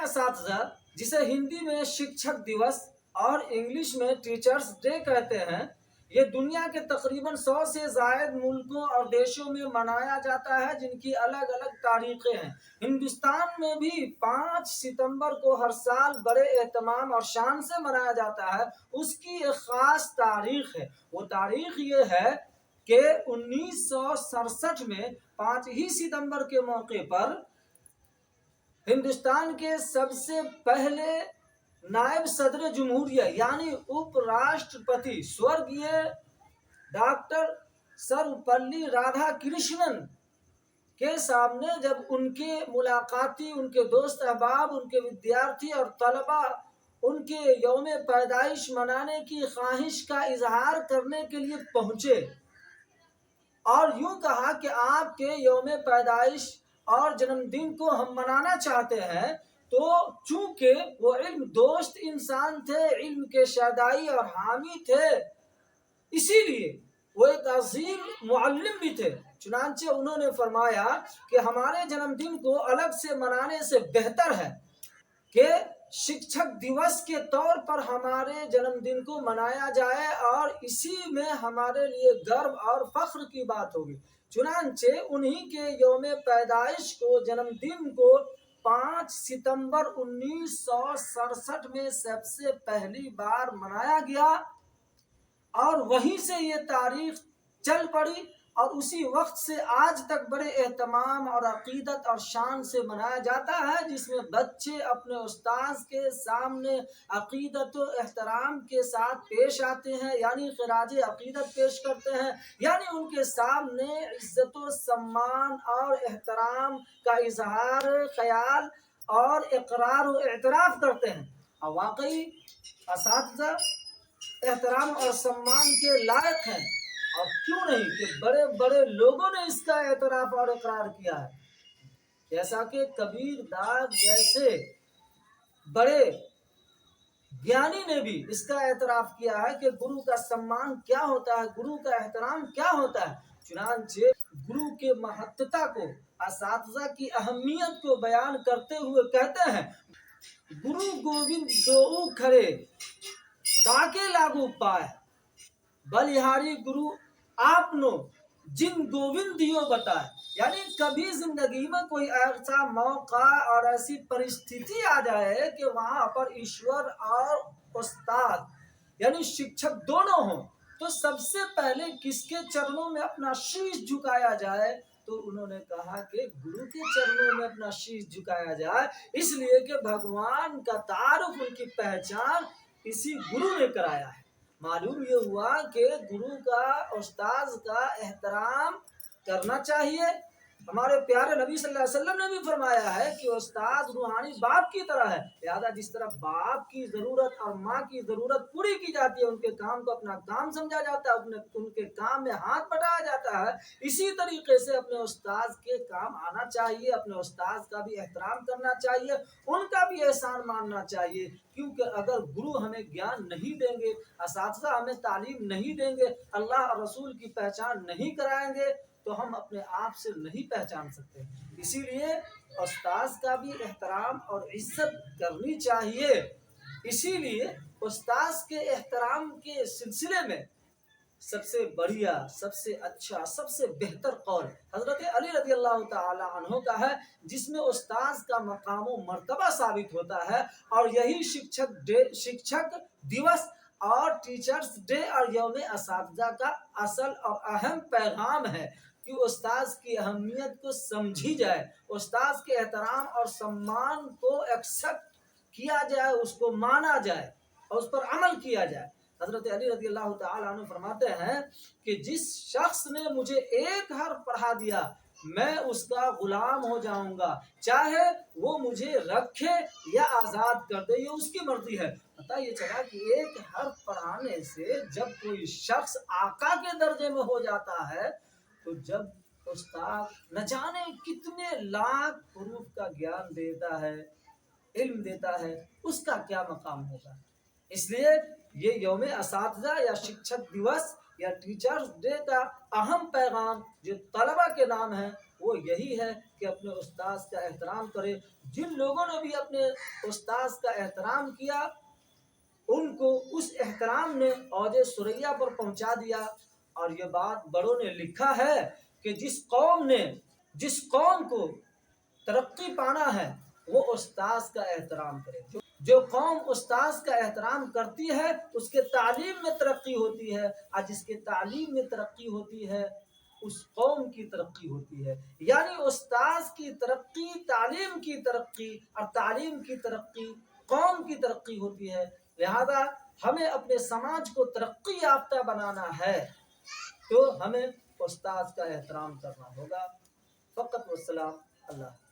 اساتذہ جسے ہندی میں شکچھک دیوس اور انگلش میں ٹیچرز ڈے کہتے ہیں، یہ دنیا کے تقریباً 100 سے زائد ملکوں اور دیشوں میں منایا جاتا ہے، جن کی الگ الگ تاریخیں ہیں۔ ہندوستان میں بھی 5 ستمبر کو ہر سال بڑے اہتمام اور شان سے منایا جاتا ہے۔ اس کی ایک خاص تاریخ ہے، وہ تاریخ یہ ہے کہ 1967 میں 5 ہی ستمبر کے موقع پر ہندوستان کے سب سے پہلے نائب صدر جمہوریہ یعنی اپ راشٹرپتی سورگیہ ڈاکٹر سروپلی رادھا کرشنن کے سامنے جب ان کے ملاقاتی، ان کے دوست احباب، ان کے ودیارتھی اور طلباء ان کے یوم پیدائش منانے کی خواہش کا اظہار کرنے کے لیے پہنچے اور یوں کہا کہ آپ کے یوم پیدائش اور جنم دن کو ہم منانا چاہتے ہیں، تو چونکہ وہ علم دوست انسان تھے، علم کے شیدائی اور حامی تھے، اسی لیے وہ ایک عظیم معلم بھی تھے۔ چنانچہ انہوں نے فرمایا کہ ہمارے جنم دن کو الگ سے منانے سے بہتر ہے کہ شکچھک دیوس کے طور پر ہمارے جنم دن کو منایا جائے اور اسی میں ہمارے لیے گرو اور فخر کی بات ہوگی۔ چنانچہ انہی کے یوم پیدائش کو، جنم دن کو 5 ستمبر 1967 میں سب سے پہلی بار منایا گیا اور وہیں سے یہ تاریخ چل پڑی اور اسی وقت سے آج تک بڑے اہتمام اور عقیدت اور شان سے منایا جاتا ہے، جس میں بچے اپنے استاذ کے سامنے عقیدت و احترام کے ساتھ پیش آتے ہیں، یعنی خراج عقیدت پیش کرتے ہیں، یعنی ان کے سامنے عزت و سمان اور احترام کا اظہار خیال اور اقرار و اعتراف کرتے ہیں۔ اور واقعی اساتذہ احترام اور سمان کے لائق ہیں، اور کیوں نہیں کہ بڑے بڑے لوگوں نے اس کا اعتراف اور اقرار کیا ہے، جیسا کہ کبیر داس جیسے بڑے گیانی نے بھی اس کا اعتراف کیا ہے کہ گرو کا سمان کیا ہوتا ہے، گرو کا احترام کیا ہوتا ہے۔ چنانچہ گرو کے مہتتا کو، اساتذہ کی اہمیت کو بیان کرتے ہوئے کہتے ہیں، گرو گوبند دو کھڑے تاکہ لاگو پائے، بلیہاری گرو آپ نو جن گوبند دیو بتائے۔ یعنی کبھی زندگی میں کوئی ایسا موقع اور ایسی پرستھتی آ جائے کہ وہاں پر ایشور اور استاد یعنی شکچھک دونوں ہوں، تو سب سے پہلے کس کے چرنوں میں اپنا شیش جھکایا جائے؟ تو انہوں نے کہا کہ گرو کے چرنوں میں اپنا شیش جھکایا جائے، اس لیے کہ بھگوان کا تعارف، ان کی پہچان اسی گرو نے کرایا ہے۔ معلوم یہ ہوا کہ گرو کا، استاذ کا احترام کرنا چاہیے۔ ہمارے پیارے نبی صلی اللہ علیہ وسلم نے بھی فرمایا ہے کہ استاد روحانی باپ کی طرح ہے، لہذا جس طرح باپ کی ضرورت اور ماں کی ضرورت پوری کی جاتی ہے، ان کے کام کو اپنا کام سمجھا جاتا ہے، ان کے کام میں ہاتھ بٹایا جاتا ہے، اسی طریقے سے اپنے استاذ کے کام آنا چاہیے، اپنے استاذ کا بھی احترام کرنا چاہیے، ان کا بھی احسان ماننا چاہیے، کیونکہ اگر گرو ہمیں گیان نہیں دیں گے، اساتذہ ہمیں تعلیم نہیں دیں گے، اللہ اور رسول کی پہچان نہیں کرائیں گے، تو ہم اپنے آپ سے نہیں پہچان سکتے۔ اسی لیے استاذ کا بھی احترام اور عزت کرنی چاہیے۔ اسی لیے استاذ کے احترام کے سلسلے میں سب سے بڑھیا، سب سے اچھا، سب سے بہتر قول حضرت علی رضی اللہ تعالی عنہ کا ہے، جس میں استاذ کا مقام و مرتبہ ثابت ہوتا ہے، اور یہی شکچھک دیوس اور ٹیچرز ڈے اور یوم اساتذہ کا اصل اور اہم پیغام ہے کہ استاذ کی اہمیت کو سمجھی جائے، استاذ کے احترام اور سمان کو ایکسپٹ کیا جائے، اس کو مانا جائے اور اس پر عمل کیا جائے۔ حضرت علی رضی اللہ تعالیٰ عنہ فرماتے ہیں کہ جس شخص نے مجھے ایک حرف پڑھا دیا، میں اس کا غلام ہو جاؤں گا، چاہے وہ مجھے رکھے یا آزاد کر دے، یہ اس کی مرضی ہے۔ پتہ یہ چلا کہ ایک حرف پڑھانے سے جب کوئی شخص آقا کے درجے میں ہو جاتا ہے، تو جب استاد نہ جانے کتنے لاکھ حروف کا گیان دیتا ہے، علم دیتا ہے، اس کا کیا مقام ہوگا۔ اس لیے یہ یوم اساتذہ یا شکچھک دیوس یا ٹیچرز ڈے کا اہم پیغام جو طلبہ کے نام ہے، وہ یہی ہے کہ اپنے استاذ کا احترام کرے۔ جن لوگوں نے بھی اپنے استاذ کا احترام کیا ان کو اس احترام نے اوج ثریا پر پہنچا دیا۔ اور یہ بات بڑوں نے لکھا ہے کہ جس قوم کو ترقی پانا ہے وہ استاذ کا احترام کرے۔ جو قوم استاذ کا احترام کرتی ہے اس کے تعلیم میں ترقی ہوتی ہے، اور جس کے تعلیم میں ترقی ہوتی ہے اس قوم کی ترقی ہوتی ہے۔ یعنی استاذ کی ترقی تعلیم کی ترقی، اور تعلیم کی ترقی قوم کی ترقی ہوتی ہے۔ لہذا ہمیں اپنے سماج کو ترقی یافتہ بنانا ہے تو ہمیں استاذ کا احترام کرنا ہوگا۔ فقط والسلام، اللہ۔